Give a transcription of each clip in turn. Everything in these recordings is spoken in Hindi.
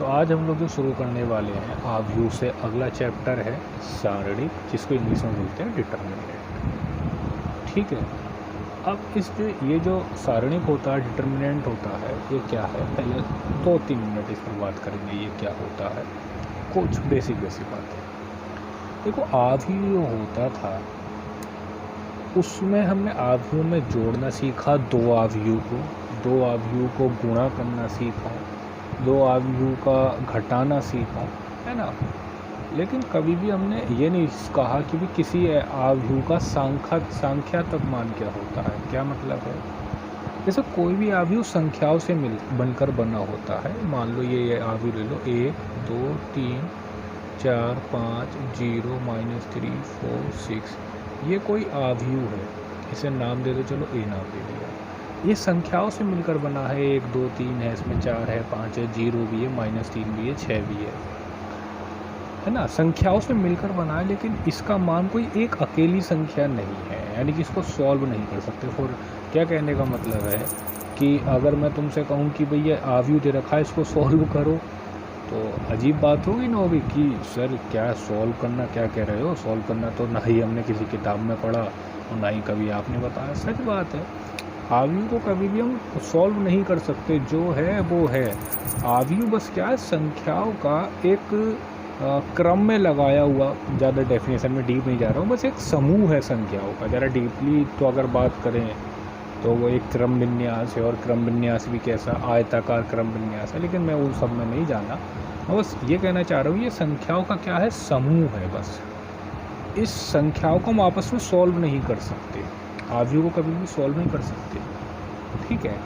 तो आज हम लोग जो शुरू करने वाले हैं आव्यूह से अगला चैप्टर है सारणी, जिसको इंग्लिश में बोलते हैं डिटर्मिनेंट। ठीक है, अब ये जो सारणिक होता है, डिटर्मिनेंट होता है, ये क्या है? पहले 2-3 मिनट इस पर बात करेंगे ये क्या होता है, कुछ बेसिक बातें। देखो, आव्यूह होता था, उसमें हमने आव्यूह में जोड़ना सीखा, दो आव्यूह को गुणा करना सीखा, दो आव्यूह का घटाना सीखा, है ना। लेकिन कभी भी हमने ये नहीं कहा कि भी किसी आव्यूह का संख्यात्मक मान क्या होता है। क्या मतलब है? जैसे कोई भी आव्यूह संख्याओं से बनकर बना होता है। मान लो ये आव्यूह ले लो, 1 2 3 4 5 0 -3 4 6, ये कोई आव्यूह है, इसे नाम दे दो, चलो ए नाम दे दिया। ये संख्याओं से मिलकर बना है, 1 2 3 है, इसमें 4 है, 5 है, 0 भी है, -3 भी है, 6 भी है ना। संख्याओं से मिलकर बना है, लेकिन इसका मान कोई एक अकेली संख्या नहीं है, यानी कि इसको सॉल्व नहीं कर सकते। फॉर क्या कहने का मतलब है कि अगर मैं तुमसे कहूँ कि भैया आव्यूह दे रखा है, इसको सॉल्व करो, तो अजीब बात होगी ना होगी कि सर क्या सॉल्व करना, क्या कह रहे हो? सॉल्व करना तो ना ही हमने किसी किताब में पढ़ा और ना ही कभी आपने बताया। सच बात है, आव्यूह को कभी भी हम सॉल्व नहीं कर सकते, जो है वो है। आव्यूह बस क्या है, संख्याओं का एक क्रम में लगाया हुआ, ज़्यादा डेफिनेशन में डीप नहीं जा रहा हूँ, बस एक समूह है संख्याओं का। ज़रा डीपली तो अगर बात करें तो वो एक क्रम विन्यास है, और क्रम विन्यास भी कैसा, आयताकार क्रम विन्यास है, लेकिन मैं उन सब में नहीं जाना। मैं बस ये कहना चाह रहा हूँ, ये संख्याओं का क्या है, समूह है बस। इस संख्याओं को हम आपस में सॉल्व नहीं कर सकते, आव्यूह को कभी भी सॉल्व नहीं कर सकते। ठीक है,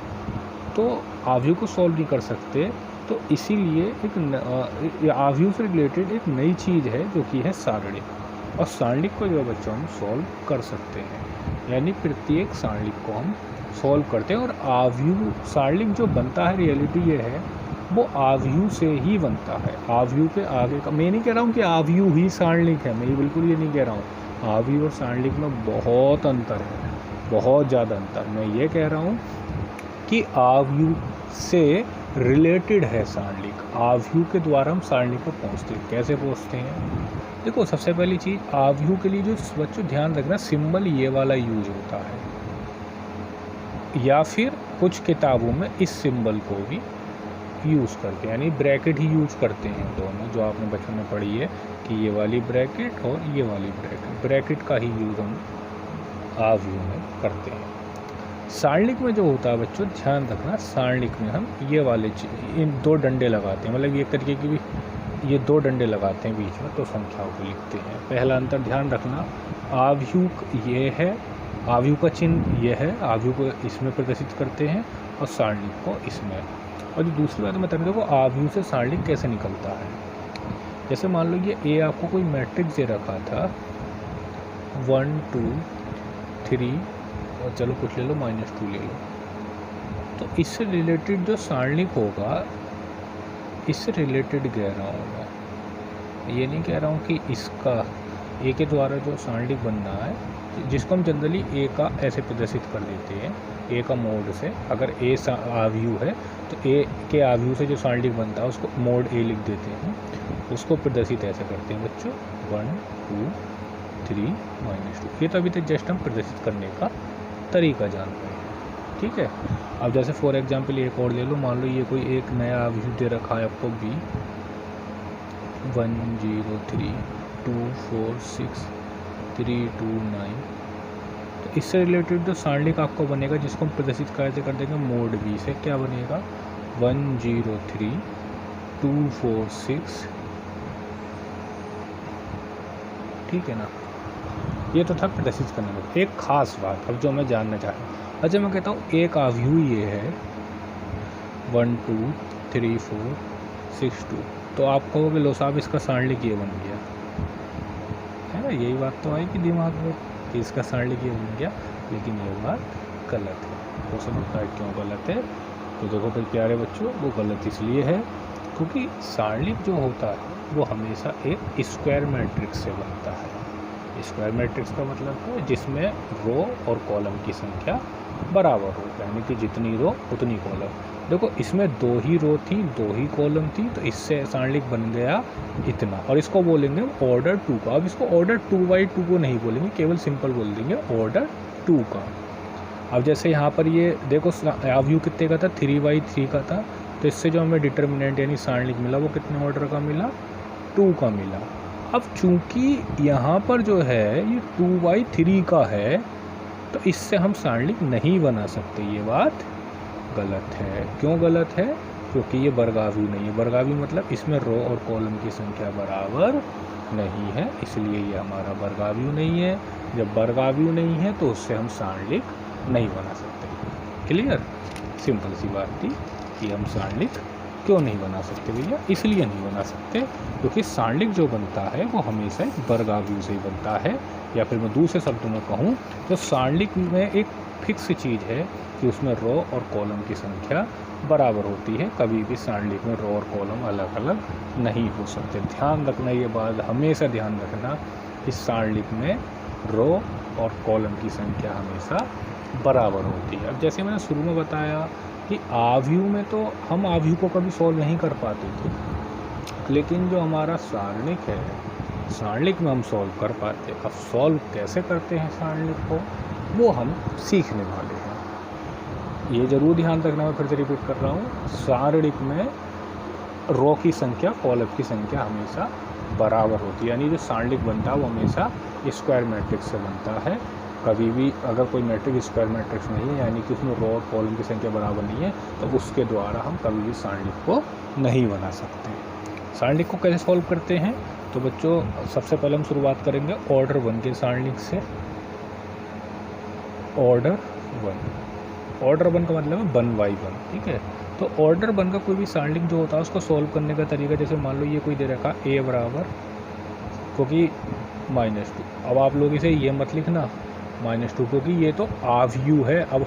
तो आव्यूह को सॉल्व नहीं कर सकते, तो इसीलिए एक आव्यूह से रिलेटेड एक नई चीज़ है जो कि है सारणिक। और सारणिक को जो बच्चों हम सॉल्व कर सकते हैं, यानी प्रत्येक सारणिक को हम सॉल्व करते हैं। और आव्यूह सारणिक जो बनता है, रियलिटी ये है, वो आव्यूह से ही बनता है। आव्यूह के आगे का मैं नहीं कह रहा हूँ कि आव्यूह ही सारणिक है, मैं ये बिल्कुल ये नहीं कह रहा हूँ। आव्यूह और सारणिक में बहुत अंतर है, बहुत ज़्यादा अंतर। मैं ये कह रहा हूँ कि आव्यूह से रिलेटेड है सारणिक। आव्यूह के द्वारा हम सारणिक पर पहुँचते हैं। कैसे पहुँचते हैं? देखो, सबसे पहली चीज़, आव्यूह के लिए जो बच्चों ध्यान रखना, सिंबल ये वाला यूज होता है, या फिर कुछ किताबों में इस सिंबल को भी यूज़ करते हैं, यानी ब्रैकेट ही यूज करते हैं दोनों, जो आपने बचपन में पढ़ी है कि ये वाली ब्रैकेट और ये वाली ब्रैकेट का ही यूज़ हम आव्यूह में करते हैं। सारणिक में जो होता है बच्चों, ध्यान रखना, सारणिक में हम ये वाले इन 2 डंडे लगाते हैं, मतलब ये तरीके की भी ये 2 डंडे लगाते हैं बीच में, तो संख्याओं को लिखते हैं। पहला अंतर ध्यान रखना, आव्यूह ये है, आव्यूह का चिन्ह ये है, आव्यूह को इसमें प्रदर्शित करते हैं और सारणिक को इसमें। और जो दूसरी बात मैं बता रहा हूँ, देखो आव्यूह से सारणिक कैसे निकलता है। जैसे मान लो ये ए आपको कोई मैट्रिक्स दे रखा था, 1 2 3, और चलो कुछ ले लो, -2 ले लो, तो इससे रिलेटेड जो सारणिक होगा, इससे रिलेटेड कह रहा हूँ मैं, ये नहीं कह रहा हूँ कि इसका ए के द्वारा जो सारणिक बनना है, जिसको हम जनरली ए का ऐसे प्रदर्शित कर देते हैं, ए का मोड से। अगर ए आव्यूह है तो ए के आव्यूह से जो सारणिक बनता है उसको मोड ए लिख देते हैं, उसको प्रदर्शित ऐसे करते हैं बच्चों, 1 2 3 -2। ये तो अभी तक जस्ट हम प्रदर्शित करने का तरीका जान रहे हैं। ठीक है, अब जैसे फॉर एग्जांपल एक और ले लो, मान लो ये कोई एक नया आव्यूह दे रखा है आपको, बी 1 0 3 2 4 6 3 2 9, तो इससे रिलेटेड जो सारणिक आपको बनेगा, जिसको हम प्रदर्शित कैसे कर देंगे, मोड बी से, क्या बनेगा, 1 0 3 2 4 6। ठीक है ना, ये तो था प्रदर्शित करने में। एक खास बात अब जो मैं जानना चाह रहा हूँ, अच्छा मैं कहता हूँ एक आव्यूह ये है 1 2 3 4 6 2, तो आप कहोगे लो साहब इसका सारणिक ये बन गया, है ना। यही बात तो आएगी दिमाग में कि इसका सारणिक ये बन गया, लेकिन ये बात गलत है। हो सकता है क्यों गलत है? तो देखो फिर प्यारे बच्चों, वो गलत इसलिए है क्योंकि सारणिक जो होता है वो हमेशा एक स्क्वायर मैट्रिक्स से बनता है। स्क्वायर मैट्रिक्स का मतलब है जिसमें रो और कॉलम की संख्या बराबर हो, यानी कि जितनी रो उतनी कॉलम। देखो इसमें 2 ही रो थी, 2 ही कॉलम थी, तो इससे सारणिक बन गया इतना, और इसको बोलेंगे हम ऑर्डर 2 का। अब इसको ऑर्डर 2/2 को नहीं बोलेंगे, केवल सिंपल बोल देंगे ऑर्डर 2 का। अब जैसे यहाँ पर ये देखो अवयव कितने का था, 3/3 का था, तो इससे जो हमें डिटर्मिनेंट यानी सारणिक मिला वो कितने ऑर्डर का मिला, 2 का मिला। अब चूंकि यहाँ पर जो है ये 2/3 का है, तो इससे हम सारणिक नहीं बना सकते, ये बात गलत है। क्यों गलत है? क्योंकि ये वर्गाव्यूह नहीं है। वर्गाव्यूह मतलब इसमें रो और कॉलम की संख्या बराबर नहीं है, इसलिए ये हमारा वर्गाव्यूह नहीं है। जब वर्गाव्यूह नहीं है तो उससे हम सारणिक नहीं बना सकते। क्लियर? सिंपल सी बात थी कि हम सारणिक क्यों नहीं बना सकते भैया, इसलिए नहीं बना सकते क्योंकि सारणिक जो बनता है वो हमेशा एक वर्गाव्यूह से ही बनता है। या फिर मैं दूसरे शब्दों में कहूँ तो सारणिक में एक फिक्स चीज़ है कि उसमें रो और कॉलम की संख्या बराबर होती है। कभी भी सारणिक में रो और कॉलम अलग अलग नहीं हो सकते। ध्यान रखना, ये बात हमेशा ध्यान रखना, इस सारणिक में रो और कॉलम की संख्या हमेशा बराबर होती है। अब जैसे मैंने शुरू में बताया कि आव्यूह में तो हम आव्यूह को कभी सॉल्व नहीं कर पाते थे, लेकिन जो हमारा सारणिक है, सारणिक में हम सॉल्व कर पाते। अब सॉल्व कैसे करते हैं सारणिक को, वो हम सीखने वाले हैं। ये ज़रूर ध्यान रखना, मैं फिर से रिपीट कर रहा हूँ, सारणिक में रो की संख्या कॉलम की संख्या हमेशा बराबर होती है। यानी जो सारणिक बनता है वो हमेशा स्क्वायर मैट्रिक्स से बनता है। कभी भी अगर कोई मैट्रिक्स स्क्वायर मैट्रिक्स नहीं है, यानी कि उसमें रो और कॉलम की संख्या बराबर नहीं है, तो उसके द्वारा हम कभी भी सारणिक को नहीं बना सकते। सारणिक को कैसे सॉल्व करते हैं? तो बच्चों सबसे पहले हम शुरुआत करेंगे ऑर्डर 1 के सारणिक से। ऑर्डर 1 का मतलब है 1/1, ठीक है। तो ऑर्डर 1 का कोई भी सारणिक जो होता है उसको सॉल्व करने का तरीका, जैसे मान लो ये कोई दे रखा a बराबर क्योंकि -2। अब आप लोग इसे ये मत लिखना -2, क्योंकि ये तो आव्यूह है। अब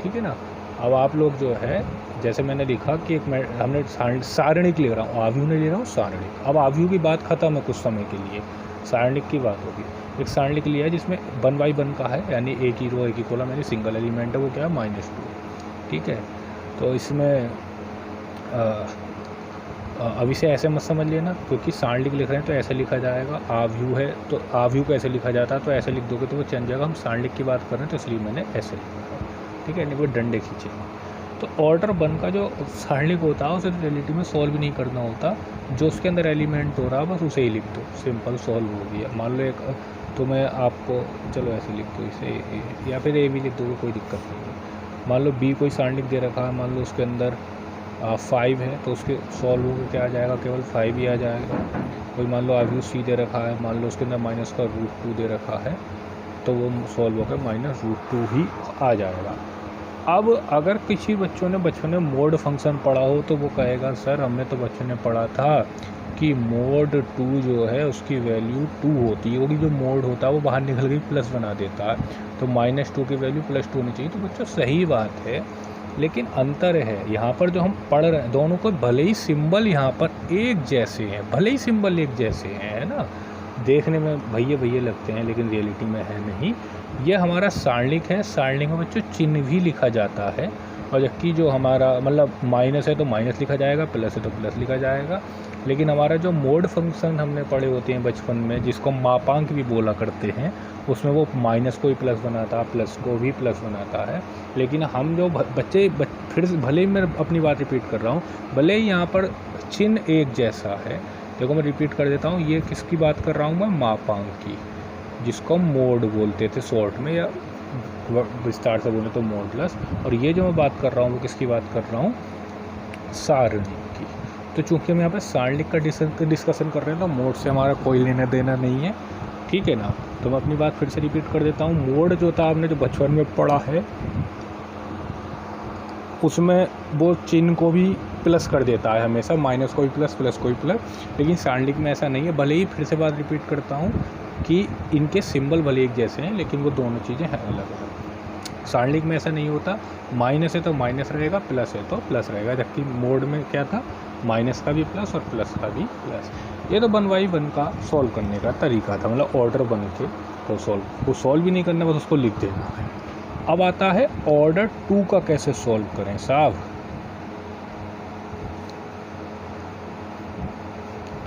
ठीक है ना, अब आप लोग जो है जैसे मैंने लिखा कि हमने सारणिक ले रहा हूँ, आव्यूह नहीं ले रहा हूँ, सारणिक। अब आव्यूह की बात खत्म है कुछ समय के लिए, सारणिक की बात होगी। एक सारणिक लिया है जिसमें 1/1 का है, यानी एक ही रो एक ही कॉलम, यानी सिंगल एलिमेंट है, वो क्या है -2, ठीक है। तो इसमें अब इसे ऐसे मत समझ लेना, क्योंकि सारणिक लिख रहे हैं तो ऐसे लिखा जाएगा। आव्यूह है तो आव्यूह कैसे लिखा जाता है, तो ऐसे लिख दोगे तो वो चेंज जाएगा। हम सारणिक की बात कर रहे हैं तो इसलिए मैंने ऐसे लिखा, ठीक है, नहीं कोई डंडे खींचेंगे। तो ऑर्डर 1 का जो सारणिक होता है उसे रियलिटी में सॉल्व भी नहीं करना होता, जो उसके अंदर एलिमेंट हो रहा है बस उसे ही लिख दो, सिंपल सॉल्व हो गया। मान लो एक तो मैं आपको चलो ऐसे लिख दो इसे, या फिर ए भी लिख दोगे, कोई दिक्कत नहीं है। मान लो बी कोई सारणिक दे रखा है, मान लो उसके अंदर 5 है, तो उसके सॉल्व होकर क्या आ जाएगा, केवल 5 ही आ जाएगा। कोई मान लो आव्यूह सी दे रखा है, मान लो उसके अंदर -√2 दे रखा है, तो वो सॉल्व होकर -√2 ही आ जाएगा। अब अगर किसी बच्चों ने बचपन में मोड फंक्शन पढ़ा हो तो वो कहेगा सर हमने तो बच्चों ने पढ़ा था कि मोड 2 जो है उसकी वैल्यू 2 होती है, क्योंकि जो मोड होता है वो बाहर निकल के प्लस बना देता है, तो -2 की वैल्यू +2 होनी चाहिए। तो बच्चों सही बात है, लेकिन अंतर है यहाँ पर जो हम पढ़ रहे हैं, दोनों को भले ही सिंबल यहाँ पर एक जैसे हैं, भले ही सिंबल एक जैसे हैं, है ना, देखने में भैया लगते हैं, लेकिन रियलिटी में है नहीं। ये हमारा सारणिक है, सारणिक में बच्चों चिन्ह भी लिखा जाता है, और जबकि जो हमारा मतलब माइनस है तो माइनस लिखा जाएगा, प्लस है तो प्लस लिखा जाएगा। लेकिन हमारा जो मोड फंक्शन हमने पढ़े होते हैं बचपन में, जिसको मापांक भी बोला करते हैं, उसमें वो माइनस को भी प्लस बनाता है, प्लस को भी प्लस बनाता है। लेकिन हम जो फिर भले ही मैं अपनी बात रिपीट कर रहा हूँ, भले ही यहाँ पर चिन्ह एक जैसा है, देखो मैं रिपीट कर देता हूँ, ये किसकी बात कर रहा हूँ मैं, मापांक की, जिसको मोड बोलते थे शॉर्ट में, या विस्तार से बोले तो मोडलेस। और ये जो मैं बात कर रहा हूँ वो किसकी बात कर रहा हूँ, सारणिक की। तो चूंकि हम यहाँ पे सारणिक का डिस्कशन कर रहे हैं तो मोड से हमारा कोई लेना देना नहीं है, ठीक है ना। तो मैं अपनी बात फिर से रिपीट कर देता हूँ, मोड जो था आपने जो बचपन में पढ़ा है उसमें वो चिन्ह को भी प्लस कर देता है हमेशा, माइनस को भी प्लस, प्लस को भी प्लस। लेकिन सारणिक में ऐसा नहीं है, भले ही फिर से बात रिपीट करता हूँ कि इनके सिंबल भले एक जैसे हैं, लेकिन वो दोनों चीज़ें हैं अलग अलग। सारणिक में ऐसा नहीं होता, माइनस है तो माइनस रहेगा, प्लस है तो प्लस रहेगा, जबकि मोड में क्या था, माइनस का भी प्लस और प्लस का भी प्लस। ये तो 1/1 का सॉल्व करने का तरीका था, मतलब ऑर्डर बन के तो सॉल्व भी नहीं करना, बस उसको लिख देना है। अब आता है ऑर्डर 2 का कैसे सॉल्व करें साहब।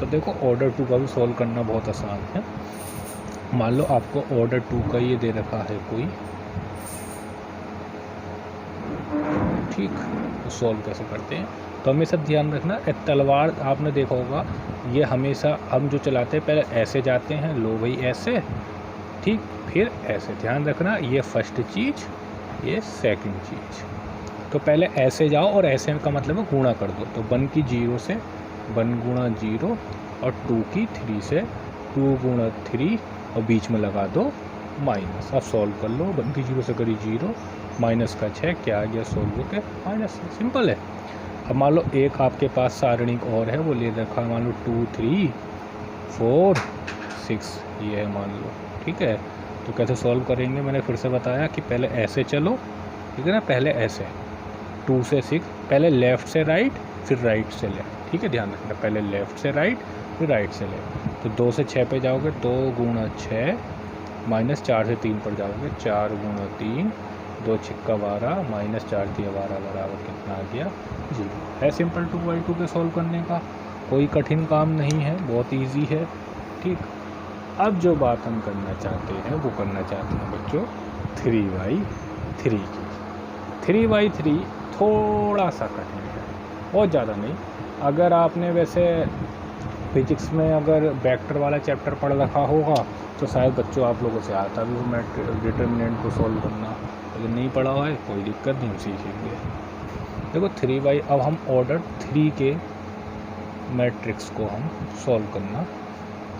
तो देखो ऑर्डर 2 का भी सॉल्व करना बहुत आसान है। मान लो आपको ऑर्डर 2 का ये दे रखा है कोई, ठीक, तो सॉल्व कैसे करते हैं। तो हमेशा ध्यान रखना, एक तलवार आपने देखा होगा, ये हमेशा हम जो चलाते हैं पहले ऐसे जाते हैं, लो भाई ऐसे, ठीक, फिर ऐसे। ध्यान रखना ये फर्स्ट चीज़, ये सेकंड चीज़। तो पहले ऐसे जाओ और ऐसे का मतलब है गुणा कर दो। तो 1 की 0 से 1 गुणा 0 और 2 की 3 से 2 गुणा 3 और बीच में लगा दो माइनस। अब सॉल्व कर लो, 1 की 0 से करी 0, माइनस का 6, क्या आ गया सॉल्व होकर माइनस। सिंपल है। अब मान लो एक आपके पास सारणिक और है, वो ले रखा है, मान लो 2 3 4 6, ये है मान लो, ठीक है। तो कैसे सॉल्व करेंगे, मैंने फिर से बताया कि पहले ऐसे चलो, ठीक है ना, पहले ऐसे 2 से 6, पहले लेफ़्ट से राइट फिर राइट से लेफ़्ट, ठीक है, ध्यान रखना, पहले लेफ़्ट से राइट फिर राइट से लेफ़्ट। तो 2 से 6 पे जाओगे, 2 गुणा 6 माइनस 4 से 3 पर जाओगे, 4 गुणा 3, 2 छिक्का 12 माइनस 4 दिया 12 बराबर कितना आ गया 0। है सिंपल 2/2 के सॉल्व करने का, कोई कठिन काम नहीं है, बहुत इजी है, ठीक। अब जो बात हम करना चाहते हैं वो करना चाहते हैं बच्चों 3/3 की। 3/3 थोड़ा सा कठिन है, बहुत ज़्यादा नहीं। अगर आपने वैसे फिजिक्स में अगर वेक्टर वाला चैप्टर पढ़ रखा होगा तो शायद बच्चों आप लोगों से आता भी वो डिटर्मिनेंट को सॉल्व करना, अगर नहीं पढ़ा हुआ है कोई दिक्कत नहीं, हम सीखेंगे। देखो 3 अब हम ऑर्डर 3 के मैट्रिक्स को हम सॉल्व करना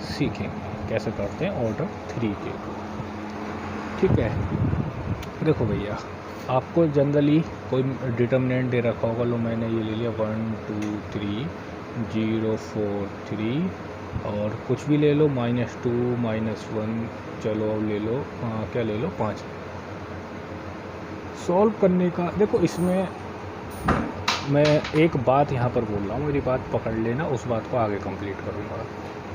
सीखेंगे, कैसे करते हैं ऑर्डर 3 के, ठीक है। देखो भैया, आपको जनरली कोई डिटर्मिनेंट दे रखा होगा, लो मैंने ये ले लिया 1 2 3 0 4 3 और कुछ भी ले लो, -2 -1, चलो अब ले लो क्या ले लो 5। सॉल्व करने का देखो, इसमें मैं एक बात यहाँ पर बोल रहा हूँ, मेरी बात पकड़ लेना, उस बात को आगे कंप्लीट करूँगा।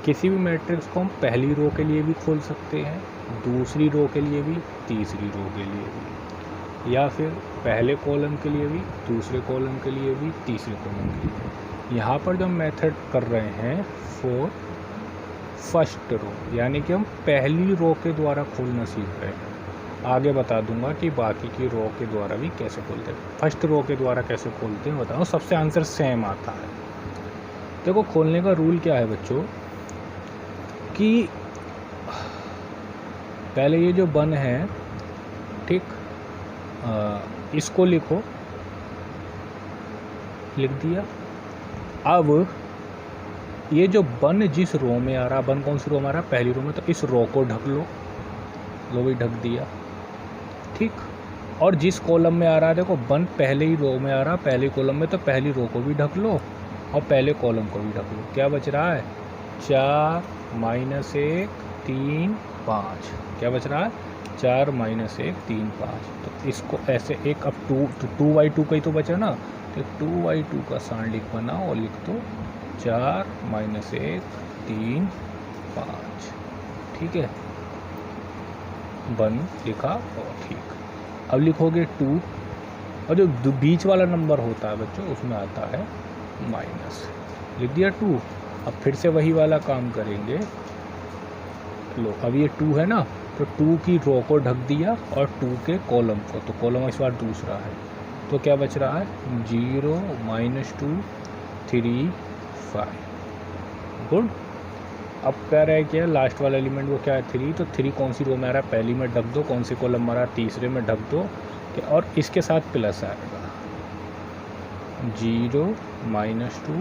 किसी भी मैट्रिक्स को हम पहली रो के लिए भी खोल सकते हैं, दूसरी रो के लिए भी, तीसरी रो के लिए भी, या फिर पहले कॉलम के लिए भी, दूसरे कॉलम के लिए भी, तीसरे कॉलम के लिए। यहाँ पर जो मेथड कर रहे हैं फॉर फर्स्ट रो, यानी कि हम पहली रो के द्वारा खोलना सीख रहे हैं। आगे बता दूंगा कि बाकी की रो के द्वारा भी कैसे खोलते हैं। फर्स्ट रो के द्वारा कैसे खोलते हैं बताओ, सबसे आंसर सेम आता है। देखो खोलने का रूल क्या है बच्चों, कि पहले ये जो 1 है, ठीक, इसको लिखो, लिख दिया। अब ये जो 1 जिस रो में आ रहा, 1 कौन सी रो में आ रहा, पहली रो में, तो इस रो को ढक लो भी ढक दिया, ठीक। और जिस कॉलम में आ रहा है, देखो 1 पहले ही रो में आ रहा, पहले कॉलम में, तो पहली रो को भी ढक लो और पहले कॉलम को भी ढक लो। क्या बच रहा है 4 -1 3 5, क्या बच रहा है 4 -1 3 5। तो इसको ऐसे एक, अब 2/2 का ही तो बचा ना, तो 2/2 का सांडिक बनाओ और लिख दो 4 -1 3 5, ठीक है, 1 लिखा और ठीक। अब लिखोगे 2 और जो बीच वाला नंबर होता है बच्चों उसमें आता है माइनस, लिख दिया 2। अब फिर से वही वाला काम करेंगे, लो अब ये 2 है ना, तो 2 की रो को ढक दिया और 2 के कॉलम को, तो कॉलम इस बार दूसरा है, तो क्या बच रहा है 0 -2 3 5, गुड। अब कह रहा है क्या, लास्ट वाला एलिमेंट वो क्या है 3, तो 3 कौन सी रो में आ रहा है, पहली में ढक दो, कौन सी कॉलम में आ रहा है, तीसरे में ढक दो, और इसके साथ प्लस आएगा 0 -2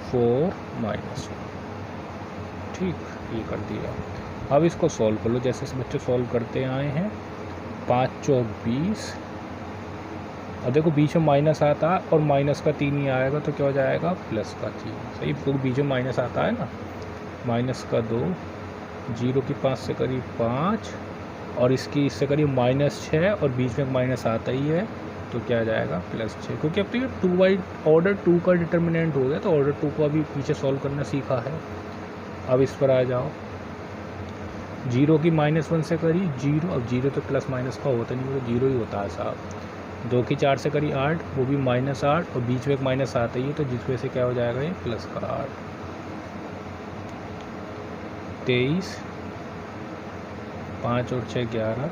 4 -1, ठीक, ये कर दिया। अब इसको सॉल्व कर लो, जैसे बच्चे सॉल्व करते आए हैं। 5 4 20, और देखो बीच में माइनस आता है और माइनस का 3 ही आएगा, तो क्या हो जाएगा प्लस का 3, सही, क्योंकि बीच में माइनस आता है ना, माइनस का 2, 0 की 5 से करीब 5 और इससे करीब -6 और बीच में माइनस आता ही है, तो क्या आ जाएगा +6, क्योंकि अब तो ये ऑर्डर 2 का डिटर्मिनेंट हो गया, तो ऑर्डर 2 को अभी पीछे सॉल्व करना सीखा है। अब इस पर आ जाओ, 0 की -1 से करी 0, अब 0 तो प्लस माइनस का होता नहीं, वो तो 0 ही होता है साहब। 2 की 4 से करी 8, वो भी -8 और बीच में एक माइनस आता ही है, तो जिस वजह से क्या हो जाएगा ये +8, 23, 5 और 6 11,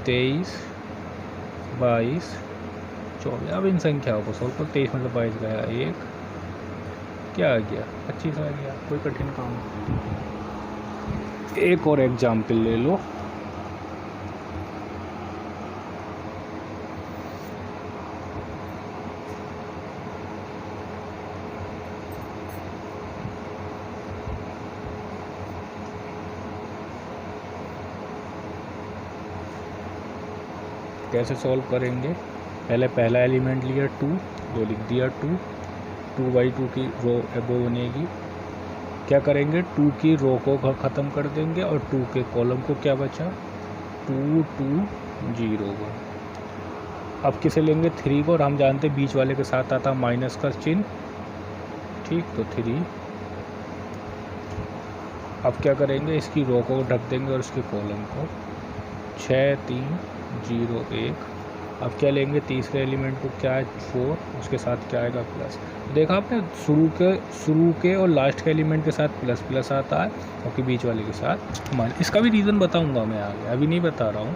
23, 22, 24। अब इन संख्याओं को सोल्व करो। 23 मतलब 22 गया, 1 क्या आ गया, 25 आ गया। कोई कठिन काम नहीं। एक और एग्जाम्पल ले लो। कैसे सॉल्व करेंगे? पहले पहला एलिमेंट लिया 2, तो लिख दिया 2, 2/2 की रो वो बनेगी। क्या करेंगे, 2 की रो को ख़त्म कर देंगे और 2 के कॉलम को क्या बचा, 2 2 0 1। अब किसे लेंगे, 3 को, और हम जानते बीच वाले के साथ आता माइनस का चिन्ह, ठीक, तो 3। अब क्या करेंगे, इसकी रो को ढक देंगे और इसके कॉलम को, 6 3 0 1। अब क्या लेंगे, तीसरे एलिमेंट को, क्या है 4, उसके साथ क्या आएगा प्लस। देखा आपने, शुरू के और लास्ट के एलिमेंट के साथ प्लस प्लस आता है और बीच वाले के साथ माइनस। इसका भी रीज़न बताऊंगा मैं आगे, अभी नहीं बता रहा हूँ,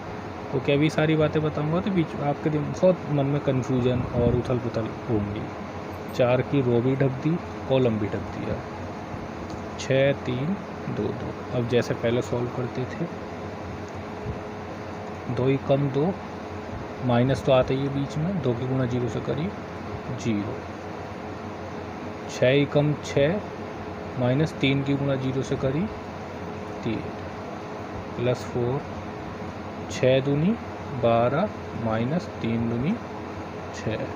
तो क्या भी सारी बातें बताऊंगा तो बीच आपके बहुत मन में कन्फ्यूजन और उथल पुथल होंगी। 4 की रो भी ढक दी, कॉलम भी ढक दिया, 6 3 2 2। अब जैसे पहले सॉल्व करते थे, 2 ही कम 2, माइनस तो आता ही है बीच में, 2 की गुणा 0 से करी 0, 6 ही कम 6, माइनस 3 की गुणा 0 से करी 3, प्लस 4, 6 दूनी 12, माइनस 3 दूनी 6,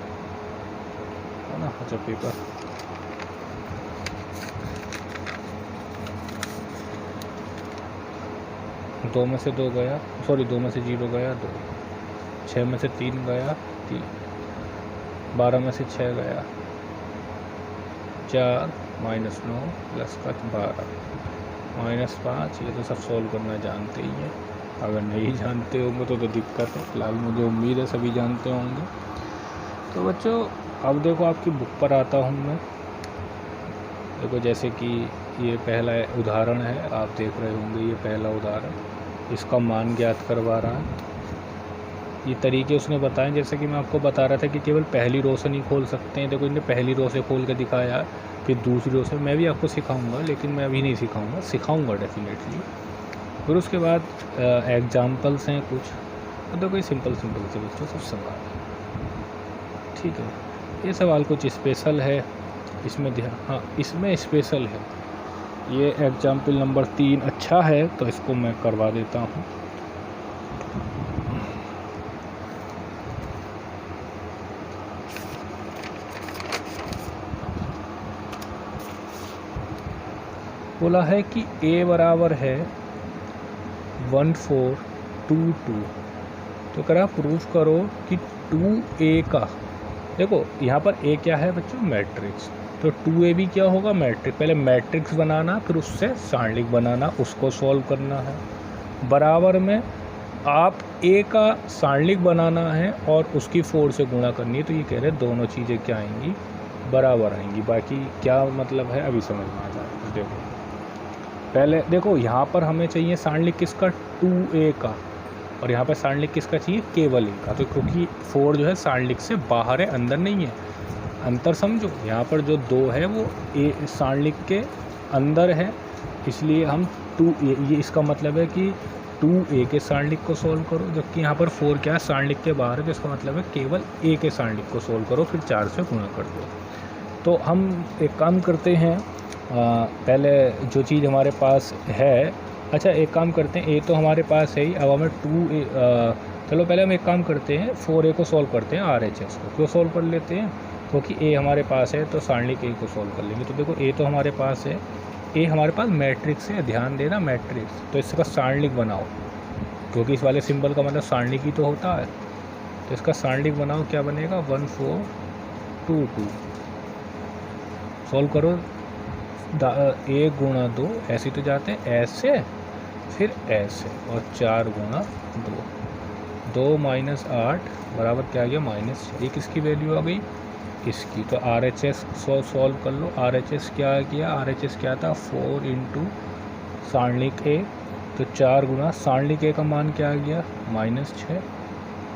है ना। अच्छा पेपर, दो में से 2 गया, सॉरी 2 में से 0 गया 2, 6 में से 3 गया 3, 12 में से 6 गया 4, माइनस 9 प्लस 12, माइनस 5। ये तो सब सॉल्व करना जानते ही हैं, अगर नहीं जानते होंगे तो दिक्कत है। फिलहाल मुझे उम्मीद है सभी जानते होंगे। तो बच्चों अब देखो आपकी बुक पर आता हूँ मैं। देखो जैसे कि ये पहला उदाहरण है, आप देख रहे होंगे, ये पहला उदाहरण, इसका मान ज्ञात करवा रहा है। ये तरीके उसने बताए, जैसे कि मैं आपको बता रहा था कि केवल पहली रो से नहीं खोल सकते हैं। देखो इन्हें पहली रो से खोल के दिखाया, फिर दूसरी रो से। मैं भी आपको सिखाऊंगा, लेकिन मैं अभी नहीं सिखाऊंगा डेफिनेटली। फिर उसके बाद एग्जाम्पल्स हैं कुछ, तो देखो ये सिंपल से बच्चों सब सवाल, ठीक है। ये सवाल कुछ स्पेशल है, इसमें ध्यान, हाँ इसमें स्पेशल है। ये एग्जाम्पल नंबर 3 अच्छा है, तो इसको मैं करवा देता हूँ। बोला है कि a बराबर है 1422, तो करा प्रूफ करो कि 2a का, देखो यहाँ पर a क्या है बच्चों, मैट्रिक्स, तो 2a भी क्या होगा, मैट्रिक्स। पहले मैट्रिक्स बनाना, फिर उससे सारणिक बनाना, उसको सॉल्व करना है। बराबर में आप a का सारणिक बनाना है और उसकी 4 से गुणा करनी है। तो ये कह रहे हैं दोनों चीज़ें क्या आएंगी, बराबर आएंगी। बाकी क्या मतलब है अभी समझ में आ जाएगा। देखो पहले देखो यहाँ पर हमें चाहिए सारणिक किसका, 2a का, और यहाँ पर सारणिक किसका चाहिए, केवल a का। तो क्योंकि 4 जो है सारणिक से बाहर है, अंदर नहीं है। अंतर समझो, यहाँ पर जो 2 है वो a सारणिक के अंदर है, इसलिए हम 2a, ये इसका मतलब है कि 2a के सारणिक को सॉल्व करो, जबकि यहाँ पर 4 क्या है, सारणिक के बाहर है, तो इसका मतलब है केवल a के सारणिक को सॉल्व करो, फिर 4 से गुणा कर दो। तो हम एक काम करते हैं, पहले जो चीज़ हमारे पास है, अच्छा एक काम करते हैं, a तो हमारे पास है ही, अब हमें 2a, चलो पहले हम एक काम करते हैं, 4a को सॉल्व करते हैं, RHS को क्यों सॉल्व कर लेते हैं, क्योंकि a हमारे पास है तो सारणिक a को सॉल्व कर लेंगे। तो देखो a तो हमारे पास है, a हमारे पास मैट्रिक्स है, ध्यान देना मैट्रिक्स, तो इसका सारणिक बनाओ, क्योंकि इस वाले सिंबल का मतलब सारणिक ही तो होता है। तो इसका सारणिक बनाओ, क्या बनेगा, 1422, सॉल्व करो, a गुणा 2, ऐसे तो जाते हैं ऐसे, फिर ऐसे, और 4 गुणा 2 माइनस 8 बराबर क्या आ गया, -6। ये किसकी वैल्यू आ गई, इसकी। तो RHS सॉल्व कर लो। RHS क्या किया, RHS क्या था 4 इंटू सारणिक ए, तो 4 गुना सारणिक ए का मान क्या आ गया -6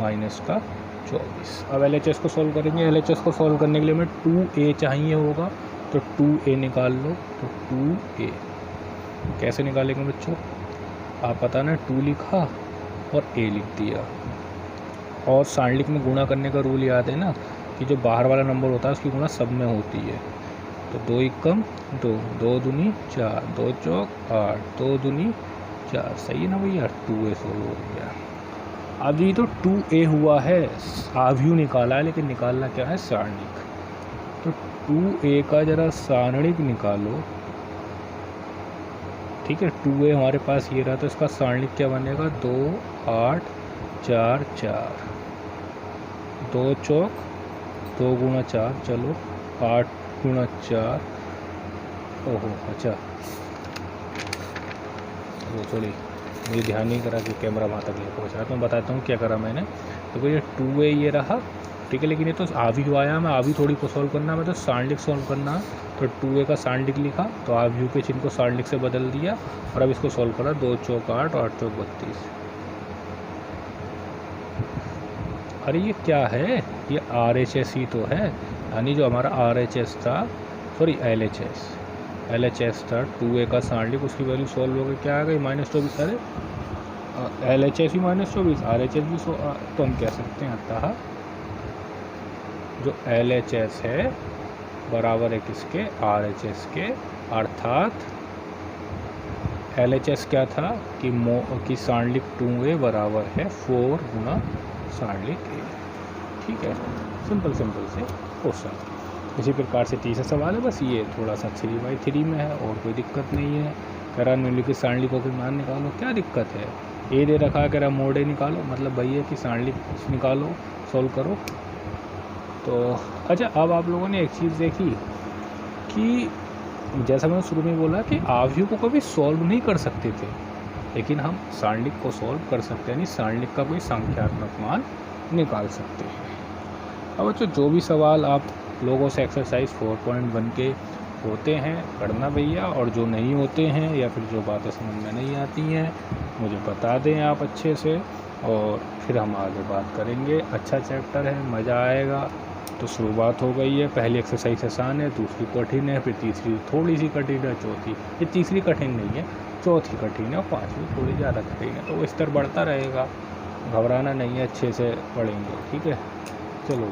माइनस का 24। अब LHS को सॉल्व करेंगे। LHS को सॉल्व करने के लिए हमें 2a चाहिए होगा, तो 2a निकाल लो। तो 2a कैसे निकालेंगे बच्चों, आप पता ना 2 लिखा और a लिख दिया, और सारणिक में गुणा करने का रूल याद है ना कि जो बाहर वाला नंबर होता है उसकी गुणा सब में होती है। तो 2 एकम 2, 2 दूनी 4, 2 चौक 8, 2 दूनी 4, सही है ना भैया। 2a सोल्व हो गया। अब ये तो 2a हुआ है, आव्यूह निकाला है, लेकिन निकालना क्या है सारणिक। तो 2a का जरा सारणिक निकालो, ठीक है। 2a हमारे पास ये रहा, तो इसका सारणिक क्या बनेगा 2 8 4 4, 2 चौक 2 गुणा 4, चलो 8 गुणा 4, ओहो अच्छा वो सॉरी मुझे ध्यान नहीं करा कि कैमरा वहाँ तक नहीं पहुँच रहा। तो मैं बताता हूँ क्या करा मैंने। तो ये 2a ये रहा, ठीक है, लेकिन ये तो आव्यूह आया, मैं आव्यूह थोड़ी को सॉल्व करना है, मैं तो सारणिक सॉल्व करना है। तो 2a का सारणिक लिखा, तो आव्यूह के चिन्ह को सारणिक से बदल दिया, और अब इसको सॉल्व करा। 2 चौक 8, 8 चौक 32। अरे ये क्या है, ये RHS ही तो है, यानी जो हमारा RHS था, सॉरी LHS था 2a का सारणिक, उसकी वैल्यू सॉल्व हो गई, क्या आ गई -24। अरे LHS ही -24, RHS भी तो हम कह सकते हैं अतः जो LHS है बराबर है किसके, RHS के। अर्थात LHS क्या था कि सारणिक 2a बराबर है 4 गुना सारणिक a, ठीक है। सिंपल से क्वेश्चन। इसी प्रकार से तीसरा सवाल है, बस ये थोड़ा सा 3/3 में है और कोई दिक्कत नहीं है। कह रहा निम्नलिखित सारणिकों के मान निकालो, क्या दिक्कत है। ए दे रखा है, कह रहा मोड ए निकालो, मतलब भैया कि सारणिक निकालो, सॉल्व करो। तो अच्छा, अब आप लोगों ने एक चीज़ देखी कि जैसा मैंने शुरू में बोला कि आव्यूह को कभी सॉल्व नहीं कर सकते थे, लेकिन हम सारणिक को सॉल्व कर सकते हैं, यानी सारणिक का कोई संख्यात्मक मान निकाल सकते हैं। अब बच्चों जो भी सवाल आप लोगों से एक्सरसाइज 4.1 के होते हैं करना भैया, और जो नहीं होते हैं या फिर जो बातें समझ में नहीं आती हैं मुझे बता दें आप अच्छे से, और फिर हम आगे बात करेंगे। अच्छा चैप्टर है, मज़ा आएगा। तो शुरुआत हो गई है, पहली एक्सरसाइज आसान है, दूसरी कठिन है, फिर तीसरी थोड़ी सी कठिन है, चौथी ये तीसरी कठिन नहीं है, चौथी कठिन है, और पाँचवीं थोड़ी ज़्यादा कठिन है। तो वो स्तर बढ़ता रहेगा, घबराना नहीं है, अच्छे से पढ़ेंगे, ठीक है। चलो।